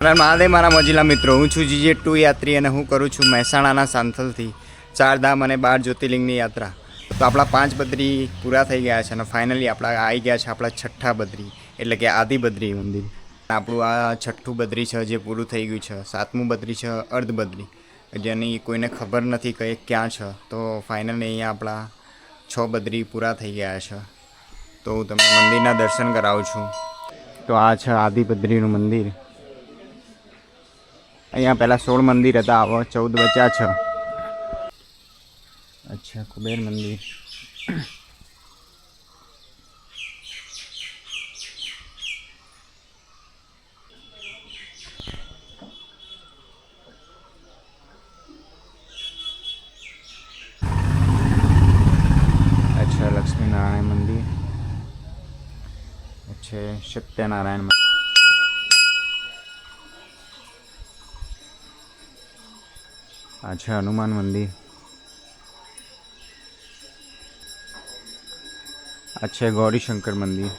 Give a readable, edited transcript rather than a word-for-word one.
મહાદેવ મારા મોજીલા મિત્રો, હું છું GJ2 યાત્રી અને હું કરું છું મહેસાણાના સાંથલથી 4 ધામ અને 12 જ્યોતિર્લિંગની યાત્રા. તો આપણા 5 બદ્રી પૂરા થઈ ગયા છે અને ફાઇનલી આપણા આવી ગયા છે આપણા છઠ્ઠા બદ્રી એટલે કે આદિ બદ્રી મંદિર. આપણું આ છઠ્ઠું બદ્રી છે જે પૂરું થઈ ગયું છે. 7મું બદ્રી છે અર્ધ બદ્રી, જેની કોઈને ખબર નથી કે ક્યાં છે. તો ફાઇનલી અહીંયા આપણા 6 બદ્રી પૂરા થઈ ગયા છે. તો હું તમને મંદિરના દર્શન કરાવું છું. તો આ છે આદિ બદ્રીનું મંદિર. અહીંયા પહેલાં 16 મંદિર હતા, હવે 14 બચ્યા છે. અચ્છા, કુબેર મંદિર. અચ્છા, લક્ષ્મીનારાયણ મંદિર. અચ્છા, સત્યનારાયણ મંદિર. અચ્છા, હનુમાન મંદિર. अच्छा, गौरी शंकर मंदिर.